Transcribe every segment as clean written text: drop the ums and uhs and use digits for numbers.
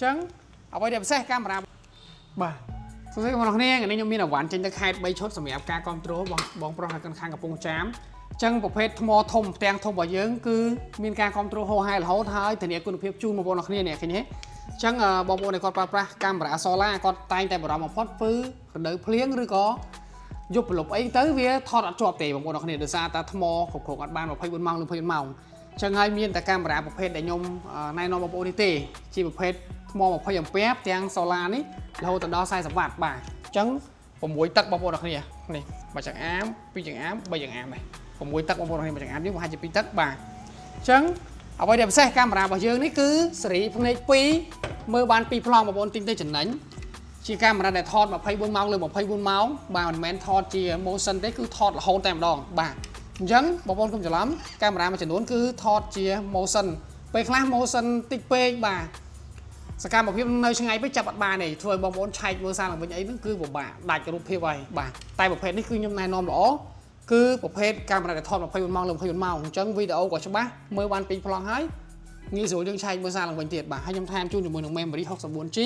ចឹងអ្វីដែលពិសេសកាមេរ៉ាបាទសួស្តីបងប្អូនគ្នាថ្ងៃនេះខ្ញុំមានអវ៉ាន់ចេញទៅខេត្ត3ឈុតសម្រាប់ការគ្រប់គ្រងបងប្រុសនៅខាងកំពង់ចាមចឹងប្រភេទថ្មធំផ្ទាំងធំរបស់យើងគឺមានការគ្រប់គ្រងហោហែរហូតហើយធានាគុណភាពជូនបងប្អូនគ្នានេះឃើញទេចឹងបងប្អូនដែលគាត់ប្រើប្រាស់កាមេរ៉ា solar គាត់តែងតែបារម្ភបំផុតគឺរដូវភ្លៀងឬក៏យប់ប្រឡប់អីទៅវាថតអត់ជាប់ទេបងប្អូនគ្នាដោយសារតែថ្មគ្រប់គ្រងអត់បាន24ម៉ោងឬ24ម៉ោងចឹងហើយមានតែកាមេរ៉ាប្រភេទដែលខ្ញុំណែនាំបងប្អូននេះទេជាប្រភេទថ្ម20អាំពែទាំង solar នេះរហូតដល់40វ៉ាត់បាទអញ្ចឹង6ទឹកបងប្អូនគ្នានេះមួយចង្អាម2ចង្អាម3ចង្អាមនេះ6ទឹកបងប្អូនគ្នាមួយចង្អាមនេះប្រហែលជា2ទឹកបាទអញ្ចឹងអ្វីដែលពិសេសកាមេរ៉ារបស់យើងនេះគឺសេរីភ្នែក2មើលបាន2ប្លង់បងប្អូនទិញទៅចំណេញជាកាមេរ៉ាដែលថត24ម៉ោងលើ24ម៉ោងបាទមិនមែនថតជា motion ទេគឺថតរហូតតែម្ដងបាទអញ្ចឹងបងប្អូនកុំច្រឡំកាមេរ៉ាមួយចំនួនគឺថតជា motion ពេលខ្លះ motion តិចពេកបាទសកម្មភាពនៅឆ្ងាយពេកចាប់អត់បានទេធ្វើឲ្យបងប្អូនឆែកមើលសារឡើងវិញអីហ្នឹងគឺពិបាកដាច់រូបភាពហើយបាទតែប្រភេទនេះគឺខ្ញុំណែនាំល្អគឺប្រភេទកាមេរ៉ាដែលថត24ម៉ោងលើ24ម៉ោងអញ្ចឹងវីដេអូក៏ច្បាស់មើលបាន2ប្លង់ហើយងាយស្រួលយើងឆែកមើលសារឡើងវិញទៀតបាទហើយខ្ញុំថែមជូនជាមួយនឹង memory 64G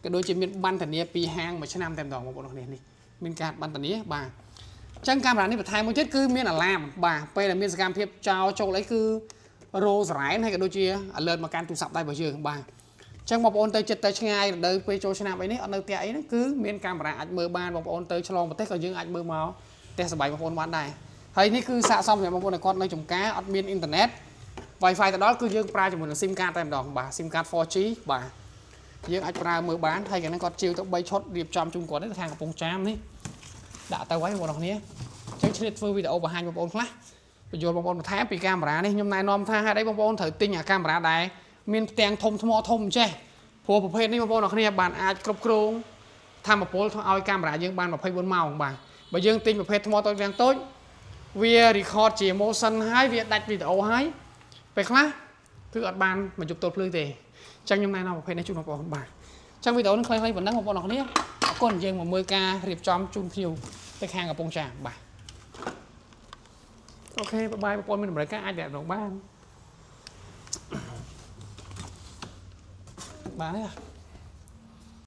ក៏ដូចជាមានប័ណ្ណធានាពីហាងមួយឆ្នាំតែម្ដងបងប្អូនគ្នានេះមានការប័ណ្ណធានាបាទអញ្ចឹងកាមេរ៉ានេះបន្ថែមមួយទៀតគឺមានអាឡាមបាទពេលដែលមានសកម្មភាពចោលចូលអីគឺរោសរ៉ែនហើយក៏ដូចជា alert មកកាន់ទូរស័ព្ទដៃរបស់យើងបាទចឹងបងប្អូនទៅចិត្តទៅឆ្ងាយរដូវពេលចូលឆ្នាំអីនេះអត់នៅផ្ទះអីហ្នឹងគឺមានកាមេរ៉ាអាចមើលបានបងប្អូនទៅឆ្លងប្រទេសក៏យើងអាចមើលមកផ្ទះសប្បាយបងប្អូនបានដែរហើយនេះគឺស័ក្តិសមសម្រាប់បងប្អូនដែលគាត់នៅចំការអត់មានអ៊ីនធឺណិត Wi-Fi ទៅដល់គឺយើងប្រើជាមួយនឹង SIM card តែម្ដងបាទ SIM card 4G បាទយើងអាចប្រើមើលបានហើយកាលហ្នឹងគាត់ជាវទៅ3ឈុតរៀបចំជូនគាត់ទៅខាងកំពង់ចាមនេះដាក់ទៅហើយបងប្អូនគ្នាអញ្ចឹងឆ្លៀតធ្វើវីដេអូបង្ហាញបងប្អូនខ្លះបញ្យល់បងប្អូនបន្ថែមពីកាមេរ៉ានេះខ្ញុំណែនាំថាហេតុអីបងប្អូនត្រូវទិញអាកាមេរ៉ាដែរមានផ្ទាំងធំថ្មធំចេះព្រោះប្រភេទនេះបងប្អូនគ្នាបានអាចគ្រប់គ្រងធម្មពលធ្វើឲ្យកាមេរ៉ាយើងបាន24ម៉ោងបាទបើយើងទិញប្រភេទថ្មតូចយ៉ាងតូចវា record ជា motion ហើយវាដាច់វីដេអូហើយពេលខ្លះគឺអត់បានមកយប់ទល់ភ្លឺទេអញ្ចឹងខ្ញុំណែនាំប្រភេទនេះជូនបងប្អូនបាទអញ្ចឹងវីដេអូនេះខ្លីៗប៉ុណ្ណឹងបងប្អូនគ្នាអរគុណយើងមកមើលការរៀបចំជូនភ្ញៀវទៅខាងកំពង់ចាមបាទអូខេបាយបងប្អូនមានតម្រូវការអាចដាក់ដល់បានបាទ